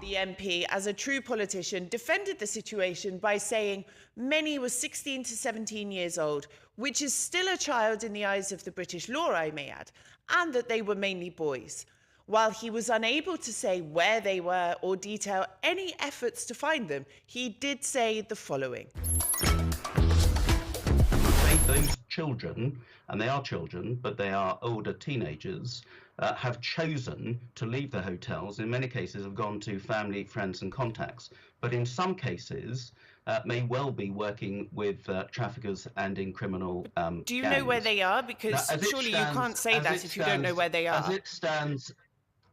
the MP, as a true politician, defended the situation by saying Many was 16 to 17 years old, which is still a child in the eyes of the British law, I may add, and that they were mainly boys. While he was unable to say where they were or detail any efforts to find them, he did say the following. Those children, and they are children, but they are older teenagers, have chosen to leave the hotels. In many cases have gone to family, friends and contacts, but in some cases may well be working with traffickers and in criminal Do you gangs. know where they are? Because surely you can't say that if you don't know where they are.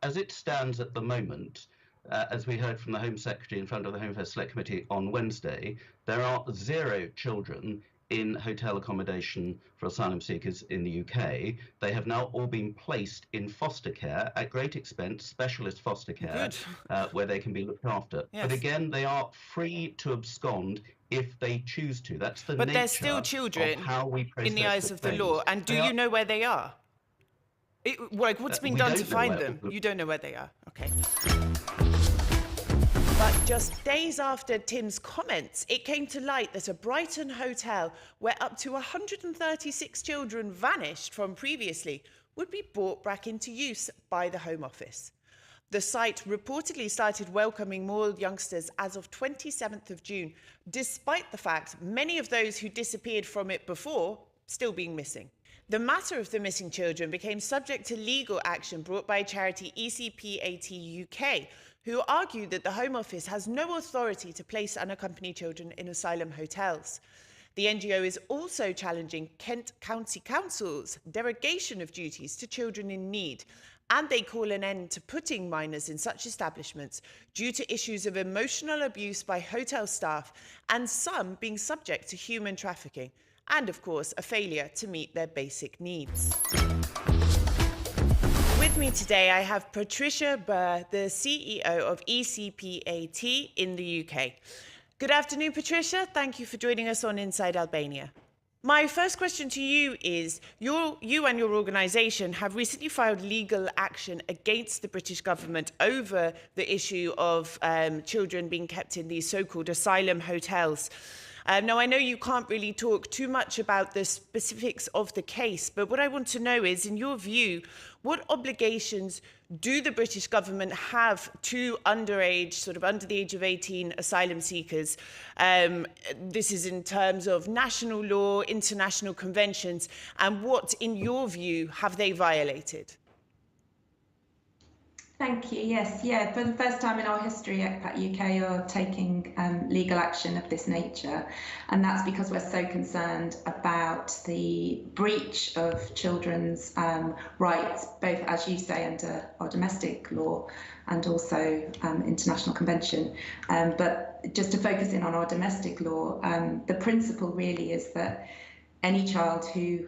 As it stands at the moment, as we heard from the Home Secretary in front of the Home Affairs Select Committee on Wednesday, there are 0 children in hotel accommodation for asylum seekers in the UK. They have now all been placed in foster care at great expense, specialist foster care, where they can be looked after. Yes. But again, they are free to abscond if they choose to. That's the nature. But they're still children of how we process in the eyes of the law. And do you know where they are? What's been done to find them? You don't know where they are. Okay. But just days after Tim's comments, it came to light that a Brighton hotel where up to 136 children vanished from previously would be brought back into use by the Home Office. The site reportedly started welcoming more youngsters as of 27th of June, despite the fact many of those who disappeared from it before still being missing. The matter of the missing children became subject to legal action brought by charity ECPAT UK, who argued that the Home Office has no authority to place unaccompanied children in asylum hotels. The NGO is also challenging Kent County Council's derogation of duties to children in need, and they call an end to putting minors in such establishments due to issues of emotional abuse by hotel staff and some being subject to human trafficking, and of course a failure to meet their basic needs. With me today, I have Patricia Burr, the CEO of ECPAT in the UK. Good afternoon, Patricia. Thank you for joining us on Inside Albania. My first question to you is, you and your organisation have recently filed legal action against the British government over the issue of children being kept in these so-called asylum hotels. Now, I know you can't really talk too much about the specifics of the case, but what I want to know is, in your view, what obligations do the British government have to underage, sort of under the age of 18, asylum seekers? This is in terms of national law, international conventions, and what, in your view, have they violated? Thank you. Yes, for the first time in our history, ECPAT UK are taking legal action of this nature, and that's because we're so concerned about the breach of children's rights, both, as you say, under our domestic law and also international convention. But just to focus in on our domestic law, the principle really is that any child who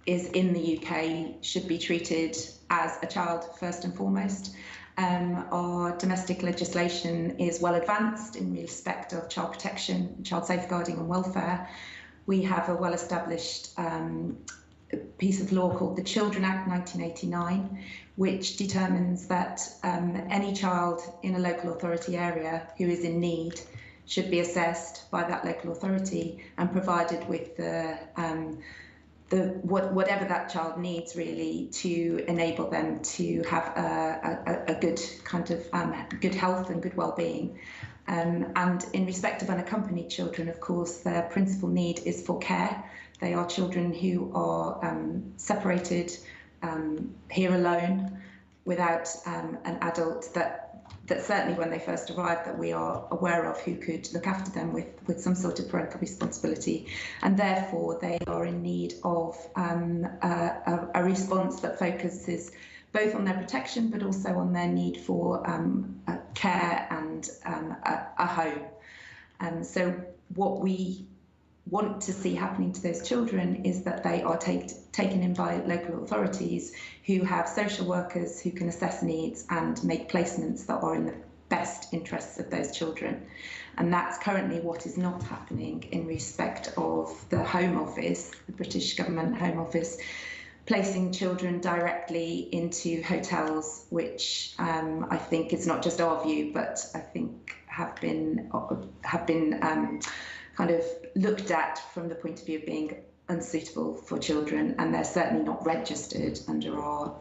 is in the UK should be treated as a child first and foremost. Our domestic legislation is well advanced in respect of child protection, child safeguarding and welfare. We have a well-established piece of law called the Children Act 1989, which determines that any child in a local authority area who is in need should be assessed by that local authority and provided with whatever that child needs, really, to enable them to have a good kind of good health and good well-being. And in respect of unaccompanied children, of course, their principal need is for care. They are children who are separated, here alone, without an adult that certainly when they first arrive that we are aware of who could look after them with some sort of parental responsibility, and therefore they are in need of a response that focuses both on their protection but also on their need for care and a home. So what we want to see happening to those children is that they are taken in by local authorities who have social workers who can assess needs and make placements that are in the best interests of those children. And that's currently what is not happening in respect of the Home Office, the British Government Home Office, placing children directly into hotels, which I think is not just our view, but I think have been kind of looked at from the point of view of being unsuitable for children, and they're certainly not registered under our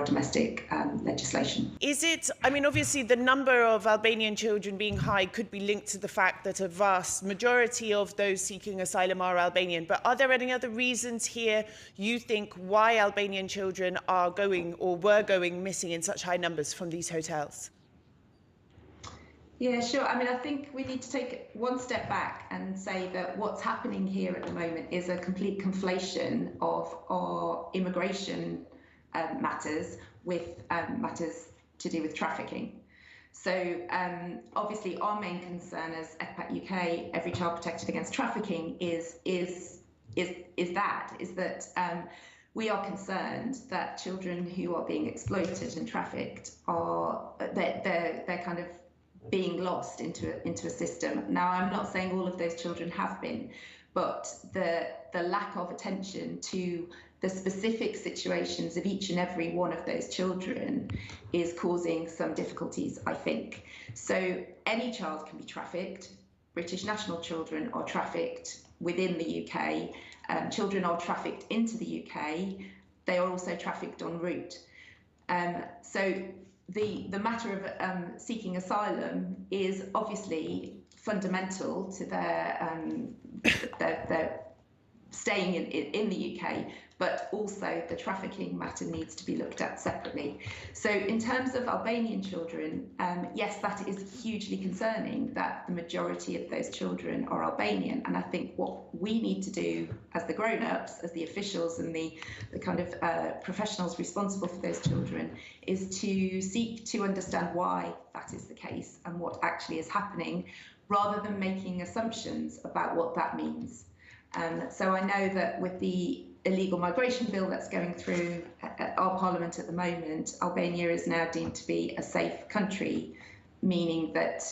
domestic legislation. Is it, I mean, obviously the number of Albanian children being high could be linked to the fact that a vast majority of those seeking asylum are Albanian, but are there any other reasons here you think why Albanian children are going or were going missing in such high numbers from these hotels? Yeah, sure. I mean, I think we need to take one step back and say that what's happening here at the moment is a complete conflation of our immigration matters with matters to do with trafficking. So obviously our main concern as ECPAT UK, Every Child Protected Against Trafficking, is that we are concerned that children who are being exploited and trafficked are they're kind of being lost into a system. Now, I'm not saying all of those children have been, but the lack of attention to the specific situations of each and every one of those children is causing some difficulties, I think. So any child can be trafficked. British national children are trafficked within the UK. Children are trafficked into the UK. They are also trafficked en route. So the matter of seeking asylum is obviously fundamental to their staying in the UK, but also the trafficking matter needs to be looked at separately. So in terms of Albanian children, yes, that is hugely concerning that the majority of those children are Albanian. And I think what we need to do as the grown-ups, as the officials and the kind of professionals responsible for those children, is to seek to understand why that is the case and what actually is happening, rather than making assumptions about what that means. So I know that with the illegal migration bill that's going through our parliament at the moment, Albania is now deemed to be a safe country, meaning that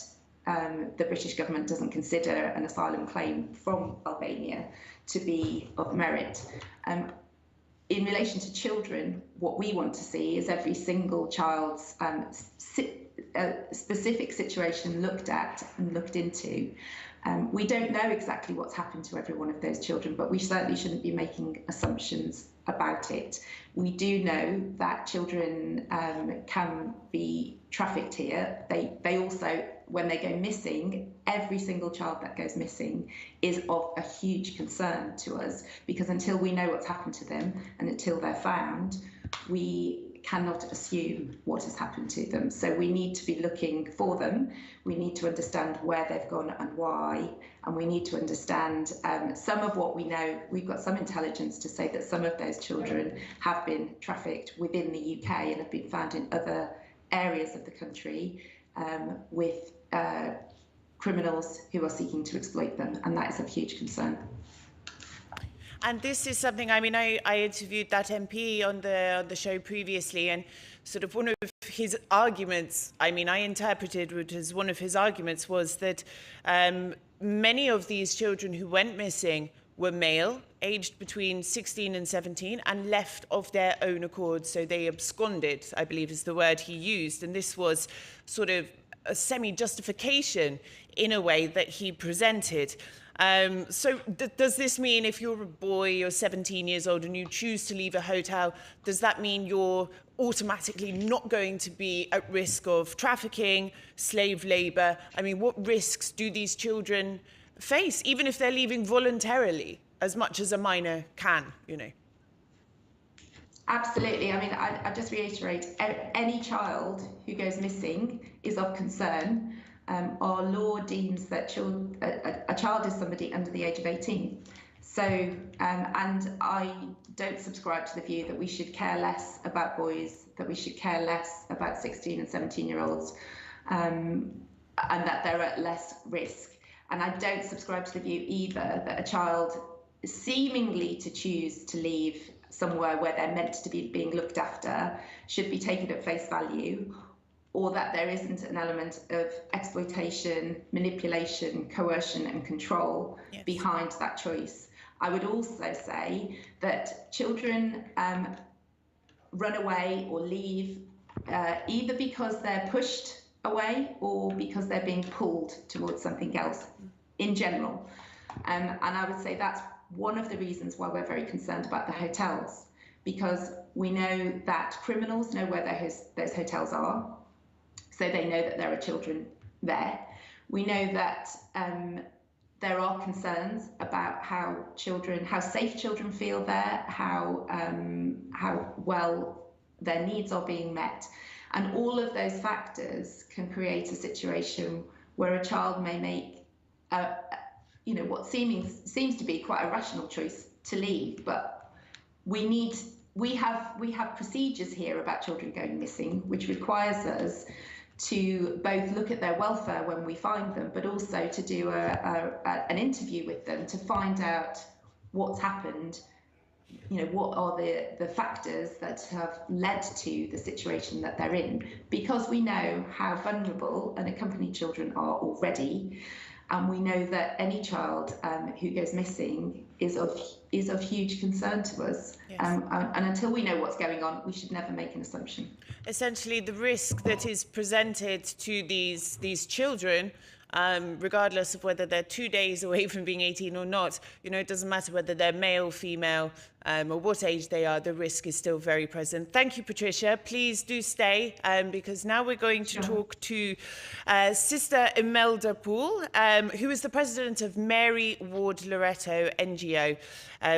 the British government doesn't consider an asylum claim from Albania to be of merit. In relation to children, what we want to see is every single child's specific situation looked at and looked into. We don't know exactly what's happened to every one of those children, but we certainly shouldn't be making assumptions about it. We do know that children can be trafficked here. They also, when they go missing, every single child that goes missing is of a huge concern to us, because until we know what's happened to them and until they're found, we cannot assume what has happened to them. So we need to be looking for them. We need to understand where they've gone and why, and we need to understand some of what we know. We've got some intelligence to say that some of those children have been trafficked within the UK and have been found in other areas of the country with criminals who are seeking to exploit them, and that is of huge concern. And this is something, I mean, I interviewed that MP on the show previously, and sort of one of his arguments, I mean, I interpreted it as one of his arguments was that many of these children who went missing were male, aged between 16 and 17, and left of their own accord. So they absconded, I believe is the word he used. And this was sort of a semi-justification in a way that he presented. So does this mean if you're a boy, you're 17 years old and you choose to leave a hotel, does that mean you're automatically not going to be at risk of trafficking, slave labour? I mean, what risks do these children face, even if they're leaving voluntarily, as much as a minor can, you know? Absolutely. I mean, I just reiterate, any child who goes missing is of concern. Our law deems that a child is somebody under the age of 18. So, and I don't subscribe to the view that we should care less about boys, that we should care less about 16 and 17-year-olds, and that they're at less risk. And I don't subscribe to the view either that a child seemingly to choose to leave somewhere where they're meant to be being looked after should be taken at face value, or that there isn't an element of exploitation, manipulation, coercion and control behind that choice. I would also say that children run away or leave either because they're pushed away or because they're being pulled towards something else in general. And I would say that's one of the reasons why we're very concerned about the hotels, because we know that criminals know where those hotels are, so they know that there are children there. We know that there are concerns about how safe children feel there, how well their needs are being met. And all of those factors can create a situation where a child may make what seems to be quite a rational choice to leave. But we have procedures here about children going missing, which requires us to both look at their welfare when we find them, but also to do an interview with them to find out what's happened. What are the factors that have led to the situation that they're in, because we know how vulnerable unaccompanied children are already. And we know that any child who goes missing is of huge concern to us. Yes. And until we know what's going on, we should never make an assumption. Essentially, the risk that is presented to these children, regardless of whether they're 2 days away from being 18 or not, it doesn't matter whether they're male, female, or what age they are, the risk is still very present. Thank you, Patricia. Please do stay, because now we're going to talk to Sister Imelda Poole, who is the president of Mary Ward Loreto NGO,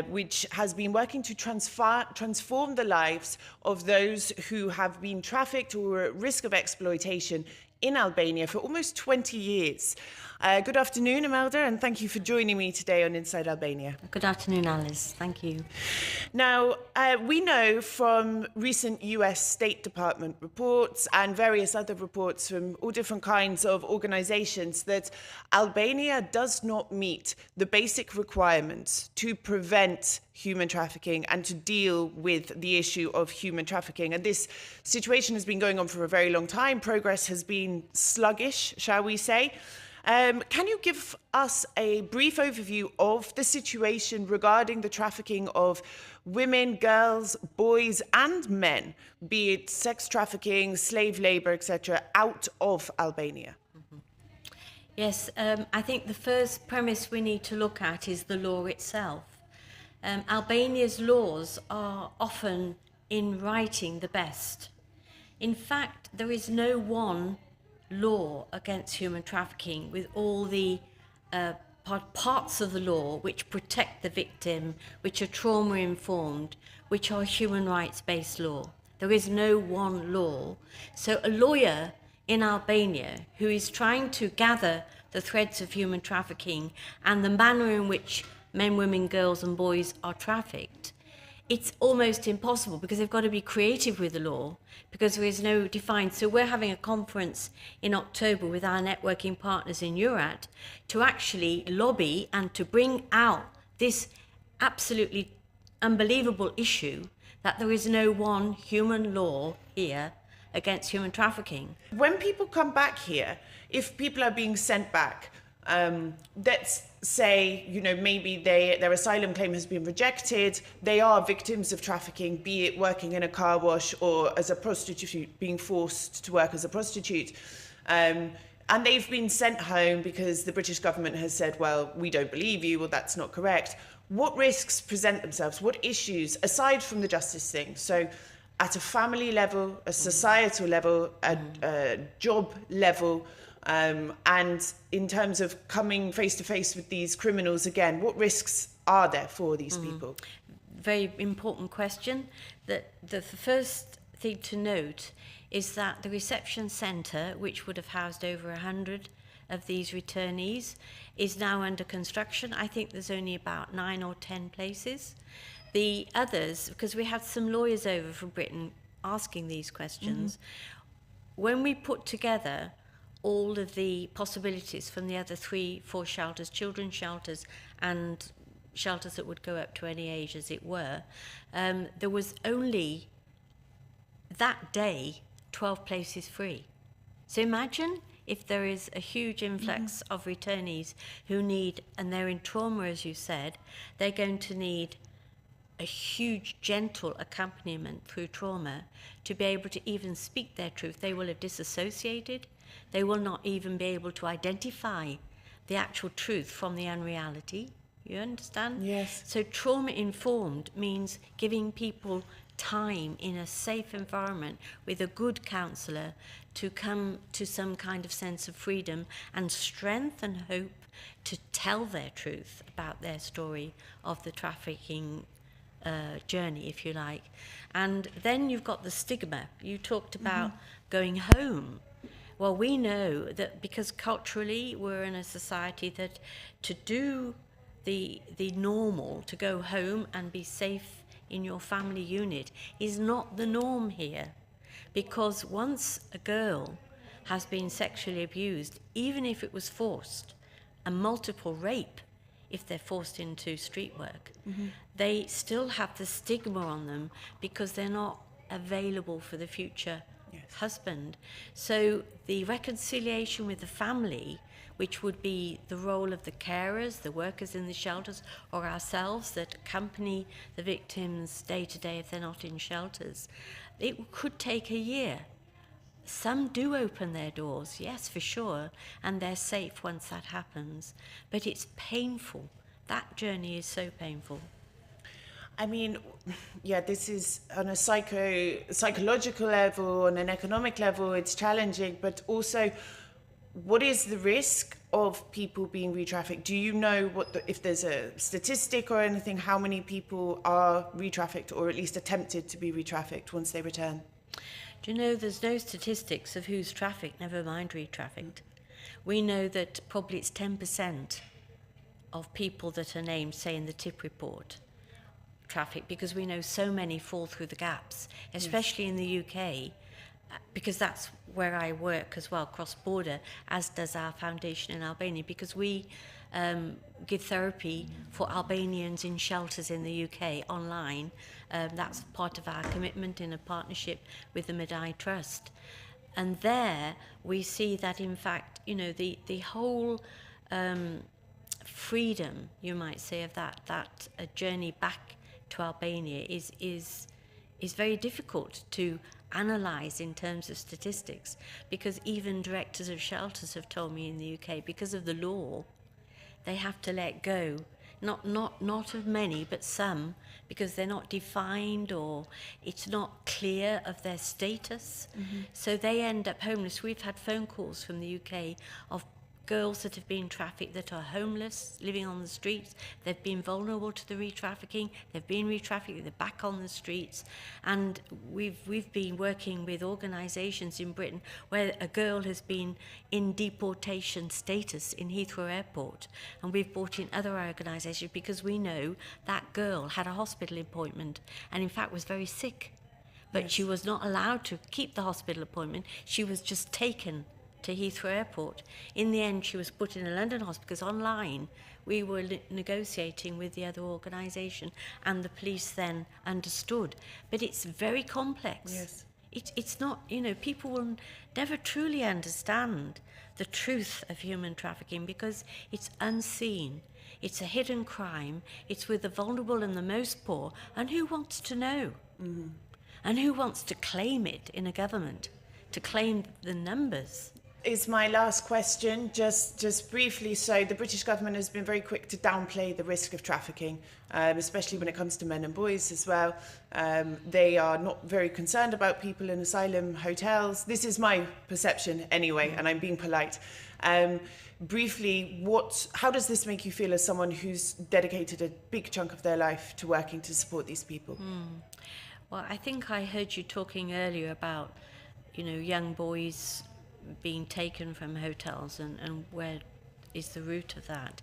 which has been working to transform the lives of those who have been trafficked or are at risk of exploitation in Albania for almost 20 years. Good afternoon, Imelda, and thank you for joining me today on Inside Albania. Good afternoon, Alice. Thank you. Now, we know from recent US State Department reports and various other reports from all different kinds of organizations that Albania does not meet the basic requirements to prevent human trafficking and to deal with the issue of human trafficking. And this situation has been going on for a very long time. Progress has been sluggish, shall we say. Can you give us a brief overview of the situation regarding the trafficking of women, girls, boys and men, be it sex trafficking, slave labor, etc., out of Albania? Mm-hmm. Yes, I think the first premise we need to look at is the law itself. Albania's laws are often in writing the best. In fact, there is no one law against human trafficking with all the parts of the law which protect the victim, which are trauma-informed, which are human rights-based law. There is no one law. So a lawyer in Albania who is trying to gather the threads of human trafficking and the manner in which men, women, girls and boys are trafficked, it's almost impossible because they've got to be creative with the law because there is no defined. So we're having a conference in October with our networking partners in Eurat to actually lobby and to bring out this absolutely unbelievable issue that there is no one human law here against human trafficking. When people come back here, if people are being sent back, let's say, maybe their asylum claim has been rejected, they are victims of trafficking, be it working in a car wash or as a prostitute, being forced to work as a prostitute, and they've been sent home because the British government has said, well, we don't believe you, well, that's not correct. What risks present themselves? What issues, aside from the justice thing? So at a family level, a societal level, a job level, and in terms of coming face to face with these criminals again, what risks are there for these people? Very important question. The first thing to note is that the reception centre, which would have housed over 100 of these returnees, is now under construction. I think there's only about 9 or 10 places. The others, because we had some lawyers over from Britain asking these questions, when we put together all of the possibilities from the other 3-4 shelters, children's shelters and shelters that would go up to any age, as it were, there was only that day 12 places free. So imagine if there is a huge influx of returnees who need, and they're in trauma, as you said, they're going to need a huge gentle accompaniment through trauma to be able to even speak their truth. They will have disassociated. They will not even be able to identify the actual truth from the unreality. You understand? Yes. So trauma-informed means giving people time in a safe environment with a good counsellor to come to some kind of sense of freedom and strength and hope to tell their truth about their story of the trafficking journey, if you like. And then you've got the stigma. You talked about going home. Well, we know that because culturally we're in a society that to do the normal, to go home and be safe in your family unit, is not the norm here. Because once a girl has been sexually abused, even if it was forced, a multiple rape, if they're forced into street work, they still have the stigma on them because they're not available for the future husband. So the reconciliation with the family, which would be the role of the carers, the workers in the shelters, or ourselves that accompany the victims day to day if they're not in shelters, it could take a year. Some do open their doors, yes, for sure, and they're safe once that happens. But it's painful. That journey is so painful. I mean, yeah, this is on a psychological level, on an economic level, it's challenging, but also, what is the risk of people being re-trafficked? Do you know if there's a statistic or anything, how many people are re-trafficked or at least attempted to be re-trafficked once they return? Do you know there's no statistics of who's trafficked, never mind re-trafficked. We know that probably it's 10% of people that are named, say, in the tip report, traffic, because we know so many fall through the gaps, especially in the UK, because that's where I work as well, cross-border, as does our foundation in Albania, because we give therapy for Albanians in shelters in the UK online. That's part of our commitment in a partnership with the Medai Trust. And there we see that, in fact, you know, the whole freedom, you might say, of that journey back to Albania is very difficult to analyse in terms of statistics, because even directors of shelters have told me in the UK, because of the law, they have to let go, not of many, but some, because they're not defined or it's not clear of their status. So they end up homeless. We've had phone calls from the UK of girls that have been trafficked that are homeless, living on the streets. They've been vulnerable to the re-trafficking. They've been re-trafficked. They're back on the streets. And we've been working with organisations in Britain where a girl has been in deportation status in Heathrow Airport. And we've brought in other organisations because we know that girl had a hospital appointment and in fact was very sick. But she was not allowed to keep the hospital appointment. She was just taken to Heathrow Airport. In the end, she was put in a London hospital because online we were negotiating with the other organisation and the police then understood. But it's very complex. Yes. It's not, you know, people will never truly understand the truth of human trafficking because it's unseen. It's a hidden crime. It's with the vulnerable and the most poor. And who wants to know? And who wants to claim it in a government, to claim the numbers? Is my last question, just briefly. So the British government has been very quick to downplay the risk of trafficking, especially when it comes to men and boys as well. They are not very concerned about people in asylum hotels. This is my perception anyway, and I'm being polite. Briefly, how does this make you feel as someone who's dedicated a big chunk of their life to working to support these people? Well, I think I heard you talking earlier about, you know, young boys being taken from hotels and where is the root of that.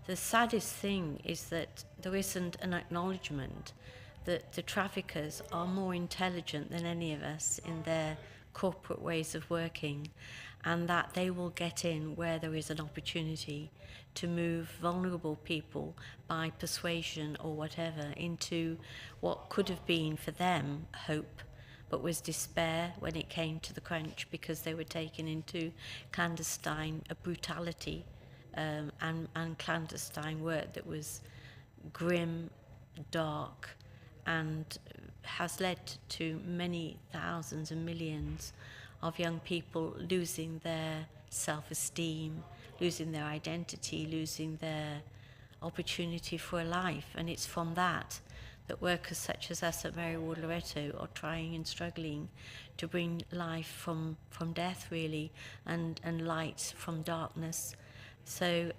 The saddest thing is that there isn't an acknowledgement that the traffickers are more intelligent than any of us in their corporate ways of working, and that they will get in where there is an opportunity to move vulnerable people by persuasion or whatever into what could have been for them hope, but was despair when it came to the crunch, because they were taken into clandestine brutality and clandestine work that was grim, dark, and has led to many thousands and millions of young people losing their self-esteem, losing their identity, losing their opportunity for a life. And it's from that workers such as us at Mary Ward Loreto are trying and struggling to bring life from death, really, and light from darkness. So,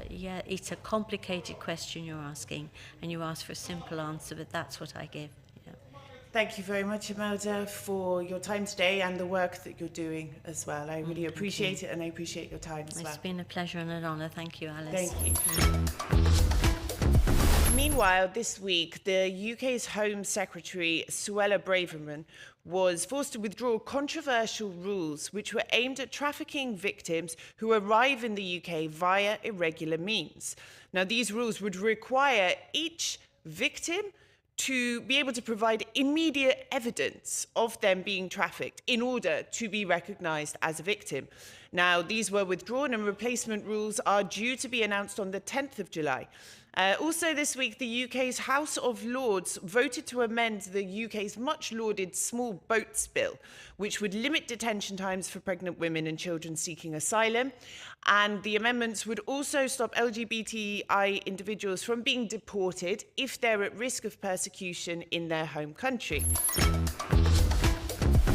yeah, it's a complicated question you're asking, and you ask for a simple answer, but that's what I give. Yeah. Thank you very much, Imelda, for your time today and the work that you're doing as well. I really appreciate it, and I appreciate your time as well. It's been a pleasure and an honour. Thank you, Alice. Thank you. Meanwhile, this week, the UK's Home Secretary, Suella Braverman, was forced to withdraw controversial rules which were aimed at trafficking victims who arrive in the UK via irregular means. Now, these rules would require each victim to be able to provide immediate evidence of them being trafficked in order to be recognised as a victim. Now, these were withdrawn, and replacement rules are due to be announced on the 10th of July. Also this week, the UK's House of Lords voted to amend the UK's much-lauded Small Boats Bill, which would limit detention times for pregnant women and children seeking asylum. And the amendments would also stop LGBTI individuals from being deported if they're at risk of persecution in their home country.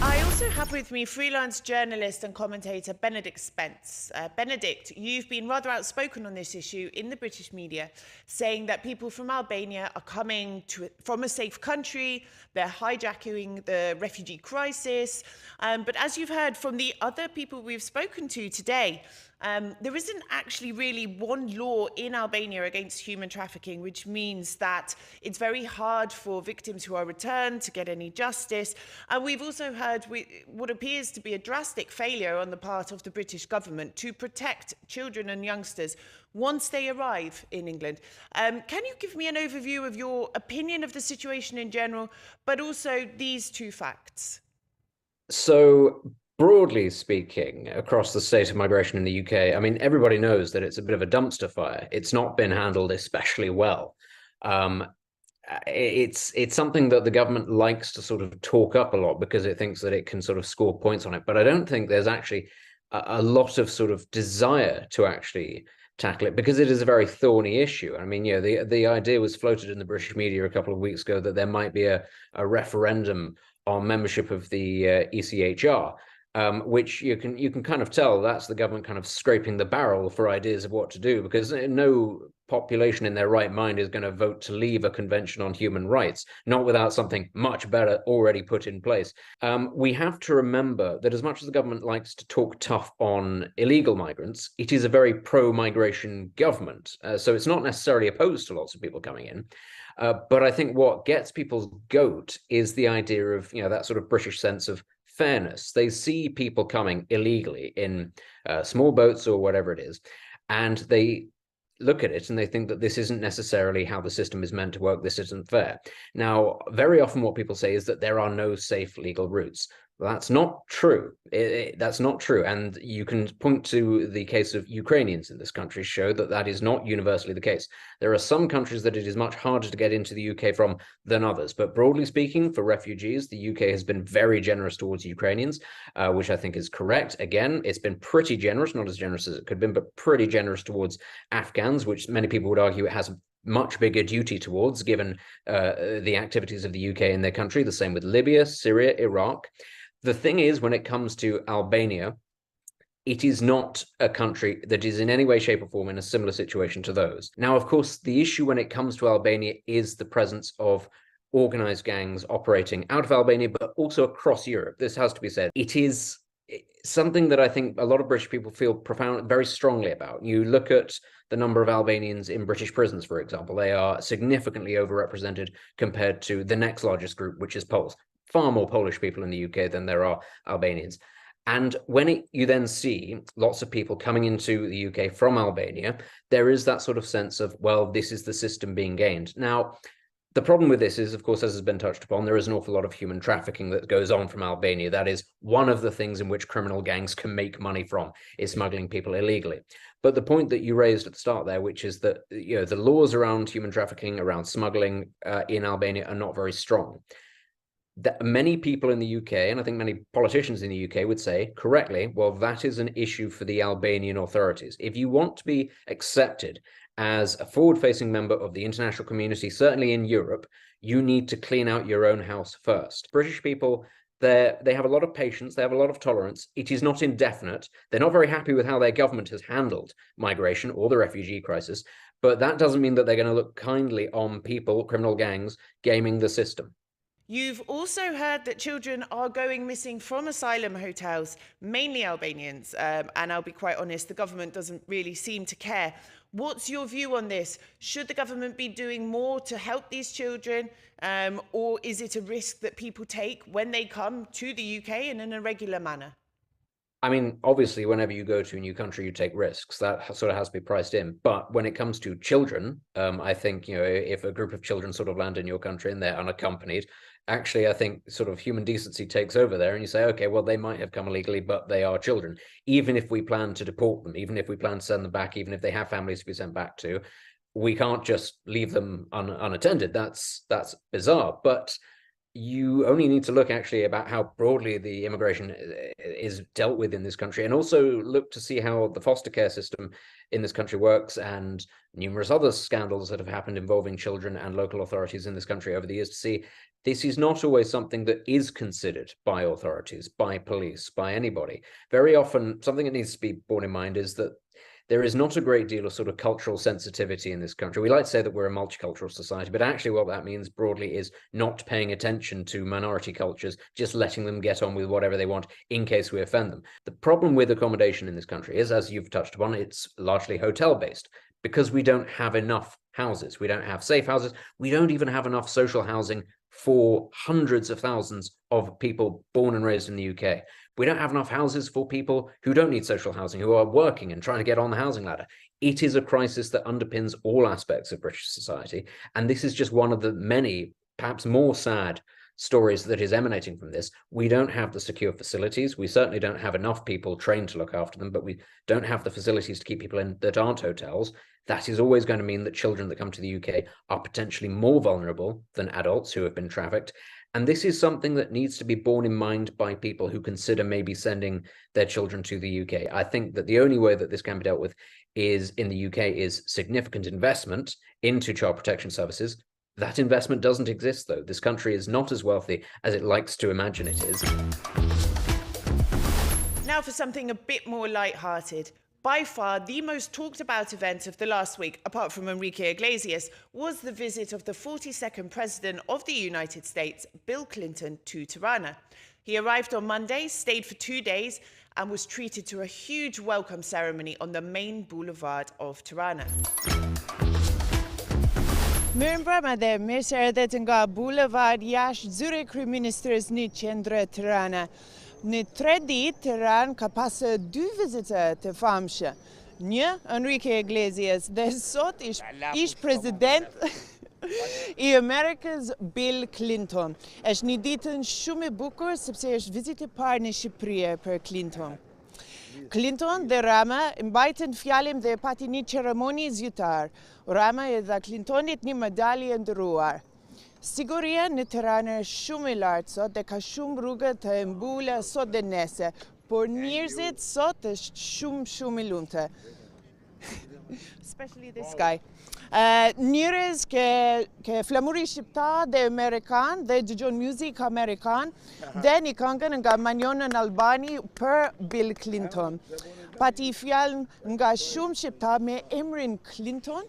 I also have with me freelance journalist and commentator Benedict Spence. Benedict, you've been rather outspoken on this issue in the British media, saying that people from Albania are coming from a safe country, they're hijacking the refugee crisis. But as you've heard from the other people we've spoken to today, there isn't actually really one law in Albania against human trafficking, which means that it's very hard for victims who are returned to get any justice. And we've also heard what appears to be a drastic failure on the part of the British government to protect children and youngsters once they arrive in England. Can you give me an overview of your opinion of the situation in general, but also these two facts? So, broadly speaking, across the state of migration in the UK, I mean, everybody knows that it's a bit of a dumpster fire. It's not been handled especially well. It's something that the government likes to sort of talk up a lot because it thinks that it can sort of score points on it. But I don't think there's actually a lot of sort of desire to actually tackle it, because it is a very thorny issue. I mean, you know, the idea was floated in the British media a couple of weeks ago that there might be a referendum on membership of the ECHR, which you can kind of tell that's the government kind of scraping the barrel for ideas of what to do, because no population in their right mind is going to vote to leave a convention on human rights, not without something much better already put in place. We have to remember that as much as the government likes to talk tough on illegal migrants, it is a very pro-migration government. So it's not necessarily opposed to lots of people coming in. But I think what gets people's goat is the idea of, you know, that sort of British sense of fairness. They see people coming illegally in small boats or whatever it is, and they look at it and they think that this isn't necessarily how the system is meant to work. This isn't fair. Now, very often what people say is that there are no safe legal routes. Well, that's not true. That's not true. And you can point to the case of Ukrainians in this country, show that that is not universally the case. There are some countries that it is much harder to get into the UK from than others. But broadly speaking, for refugees, the UK has been very generous towards Ukrainians, which I think is correct. Again, it's been pretty generous, not as generous as it could have been, but pretty generous towards Afghans, which many people would argue it has much bigger duty towards, given the activities of the UK in their country. The same with Libya, Syria, Iraq. The thing is, when it comes to Albania, it is not a country that is in any way, shape, or form in a similar situation to those. Now, of course, the issue when it comes to Albania is the presence of organized gangs operating out of Albania, but also across Europe. This has to be said. It is something that I think a lot of British people feel very strongly about. You look at the number of Albanians in British prisons, for example. They are significantly overrepresented compared to the next largest group, which is Poles. Far more Polish people in the UK than there are Albanians. And when you then see lots of people coming into the UK from Albania, there is that sort of sense of, well, this is the system being gained. Now, The problem with this is, of course, as has been touched upon, there is an awful lot of human trafficking that goes on from Albania. That is one of the things in which criminal gangs can make money from, is smuggling people illegally. But the point that you raised at the start there, which is that the laws around human trafficking, around smuggling in Albania are not very strong. That many people in the UK, and I think many politicians in the UK would say correctly, well, that is an issue for the Albanian authorities. If you want to be accepted as a forward-facing member of the international community, certainly in Europe, you need to clean out your own house first. British people, they have a lot of patience, they have a lot of tolerance. It is not indefinite. They're not very happy with how their government has handled migration or the refugee crisis, but that doesn't mean that they're going to look kindly on people, criminal gangs, gaming the system. You've also heard that children are going missing from asylum hotels, mainly Albanians, and I'll be quite honest, the government doesn't really seem to care. What's your view on this? Should the government be doing more to help these children, or is it a risk that people take when they come to the UK and in a regular manner? I mean, obviously, whenever you go to a new country, you take risks. That sort of has to be priced in. But when it comes to children, I think, if a group of children sort of land in your country and they're unaccompanied, actually, I think sort of human decency takes over there and you say, okay, well, they might have come illegally, but they are children. Even if we plan to deport them, even if we plan to send them back, even if they have families to be sent back to, we can't just leave them unattended. That's bizarre. But you only need to look actually about how broadly the immigration is dealt with in this country, and also look to see how the foster care system in this country works, and numerous other scandals that have happened involving children and local authorities in this country over the years, to see this is not always something that is considered by authorities, by police, by anybody. Very often, something that needs to be borne in mind is that there is not a great deal of sort of cultural sensitivity in this country. We like to say that we're a multicultural society, but actually what that means broadly is not paying attention to minority cultures, just letting them get on with whatever they want in case we offend them. The problem with accommodation in this country is, as you've touched upon, it's largely hotel-based, because we don't have enough houses. We don't have safe houses. We don't even have enough social housing for hundreds of thousands of people born and raised in the UK. We don't have enough houses for people who don't need social housing, who are working and trying to get on the housing ladder. It is a crisis that underpins all aspects of British society. And this is just one of the many, perhaps more sad stories that is emanating from this. We don't have the secure facilities. We certainly don't have enough people trained to look after them, but we don't have the facilities to keep people in that aren't hotels. That is always going to mean that children that come to the UK are potentially more vulnerable than adults who have been trafficked. And this is something that needs to be borne in mind by people who consider maybe sending their children to the UK. I think that the only way that this can be dealt with is in the UK is significant investment into child protection services. That investment doesn't exist, though. This country is not as wealthy as it likes to imagine it is. Now for something a bit more light-hearted. By far, the most talked about event of the last week, apart from Enrique Iglesias, was the visit of the 42nd President of the United States, Bill Clinton, to Tirana. He arrived on Monday, stayed for 2 days, and was treated to a huge welcome ceremony on the main boulevard of Tirana. Mirëmbrëma dhe mirë se erdhët nga Boulevard jashtë zyre e kryeministres në qendër Tirana. Në 3 ditë, Tiranë ka pasë 2 vizite të famshme. Një, Enrique Iglesias, dhe sot ish president i Amerikës Bill Clinton. Është një ditë shumë e bukur sepse është vizitë e parë në Shqipëri për Clinton. Clinton dhe Rama mbajtën fjalën dhe pati një ceremoni zyrtar. Rama e dha Clintonit një medalje e nderuar. Siguria në Tiranë është shumë e lartë sot dhe ka shumë rrugë të mbulla sot dhe nesër, por njerëzit sot është shumë e lumtur. Especially this guy. Njerëz ke flamuri shqiptar dhe amerikan dhe dëgjon muzik amerikan dhe një këngën nga Manjonën Albani për Bill Clinton. Pati fjalën nga shumë shqiptar me emrin Clinton,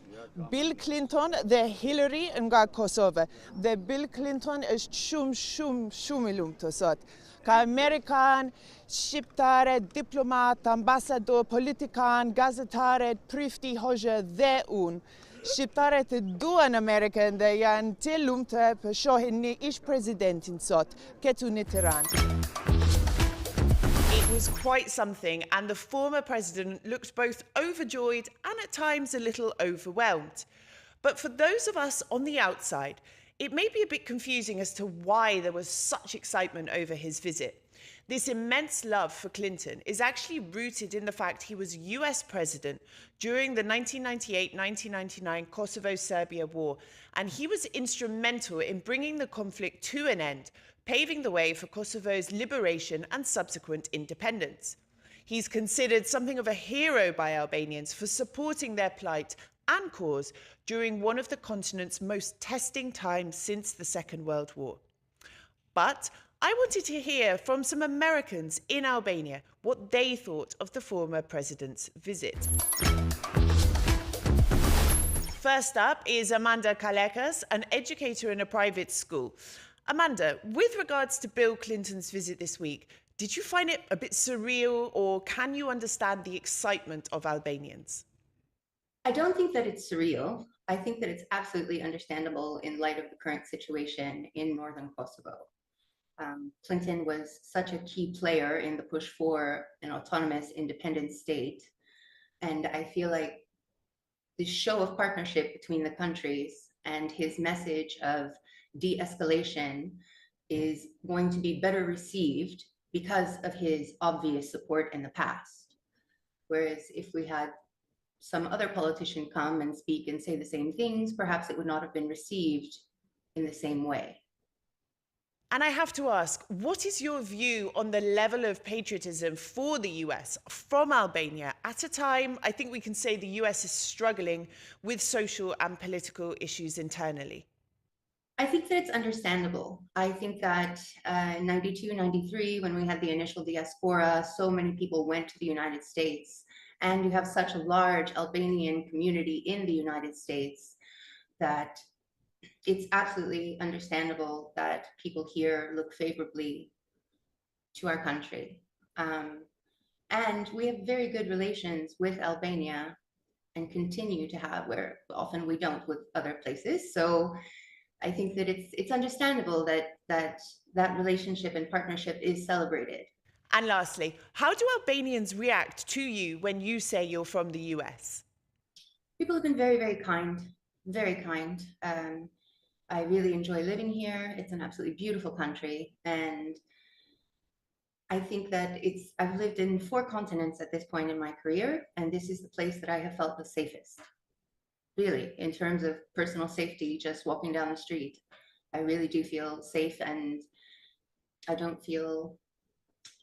Bill Clinton dhe Hillary nga Kosovë. Dhe Bill Clinton është shumë i lumtur sot. Ka amerikan, shqiptare, diplomat, ambasador, politikan, gazetare, prifti, hoxha dhe unë. Shqiptarët e duan Amerikën dhe janë të lumtur për shohin një ish presidentin sot, këtu në Tiranë. It was quite something, and the former president looked both overjoyed and at times a little overwhelmed. But for those of us on the outside, It may be a bit confusing as to why there was such excitement over his visit. This immense love for Clinton is actually rooted in the fact he was US president during the 1998-1999 Kosovo-Serbia war, and he was instrumental in bringing the conflict to an end, paving the way for Kosovo's liberation and subsequent independence. He's considered something of a hero by Albanians for supporting their plight and cause during one of the continent's most testing times since the Second World War. But I wanted to hear from some Americans in Albania what they thought of the former president's visit. First up is Amanda Kalekas, an educator in a private school. Amanda, with regards to Bill Clinton's visit this week, did you find it a bit surreal, or can you understand the excitement of Albanians? I don't think that it's surreal. I think that it's absolutely understandable in light of the current situation in northern Kosovo. Clinton was such a key player in the push for an autonomous, independent state. And I feel like the show of partnership between the countries and his message of de-escalation is going to be better received because of his obvious support in the past. Whereas if we had some other politician come and speak and say the same things, perhaps it would not have been received in the same way. And I have to ask, what is your view on the level of patriotism for the US from Albania at a time, I think we can say, the US is struggling with social and political issues internally? I think that it's understandable. I think that 92, 93, when we had the initial diaspora, so many people went to the United States, and you have such a large Albanian community in the United States that it's absolutely understandable that people here look favorably to our country. And we have very good relations with Albania and continue to have, where often we don't with other places. So I think that it's understandable that relationship and partnership is celebrated. And lastly, how do Albanians react to you when you say you're from the US? People have been very, very kind, very kind. I really enjoy living here. It's an absolutely beautiful country. And I think that I've lived in 4 continents at this point in my career, and this is the place that I have felt the safest. Really, in terms of personal safety, just walking down the street, I really do feel safe, and I don't feel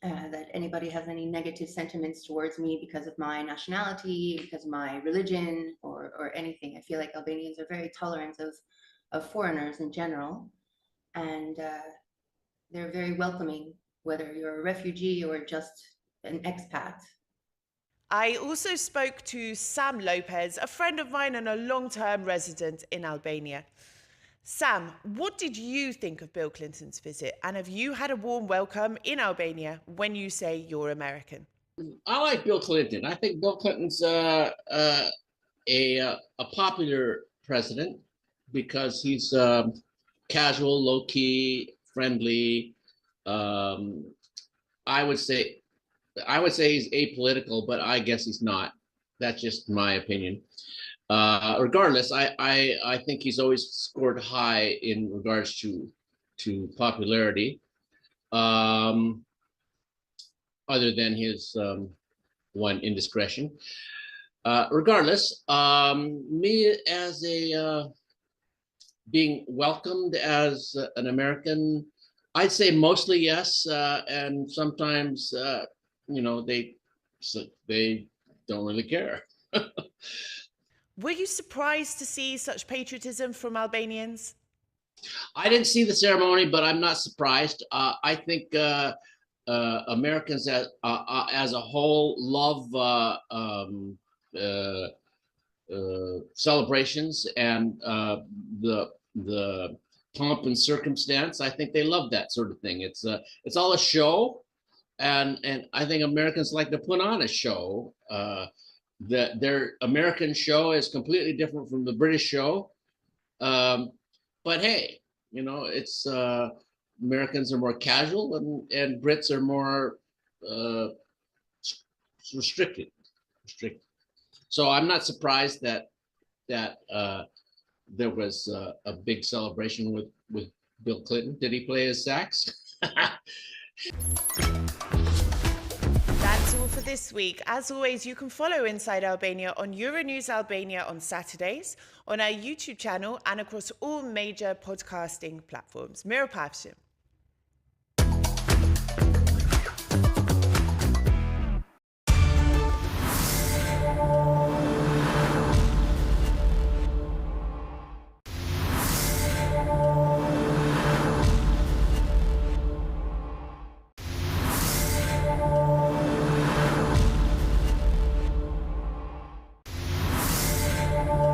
that anybody has any negative sentiments towards me because of my nationality, because of my religion, or anything. I feel like Albanians are very tolerant of foreigners in general, and they're very welcoming, whether you're a refugee or just an expat. I also spoke to Sam Lopez, a friend of mine and a long-term resident in Albania. Sam, what did you think of Bill Clinton's visit? And have you had a warm welcome in Albania when you say you're American? I like Bill Clinton. I think Bill Clinton's a popular president because he's casual, low-key, friendly. I would say he's apolitical, but I guess he's not. That's just my opinion. Regardless, I think he's always scored high in regards to popularity, other than his one indiscretion. Regardless, me as a being welcomed as an American, I'd say mostly yes, and sometimes they don't really care. Were you surprised to see such patriotism from Albanians? I didn't see the ceremony, but I'm not surprised. I think Americans as a whole love celebrations and the pomp and circumstance. I think they love that sort of thing. It's all a show, and I think Americans like to put on a show. Their American show is completely different from the British show. But hey, it's Americans are more casual and Brits are more restricted. So I'm not surprised that there was a big celebration with Bill Clinton. Did he play his sax? That's all for this week. As always, you can follow Inside Albania on Euronews Albania on Saturdays, on our YouTube channel, and across all major podcasting platforms. Miro Pavshim.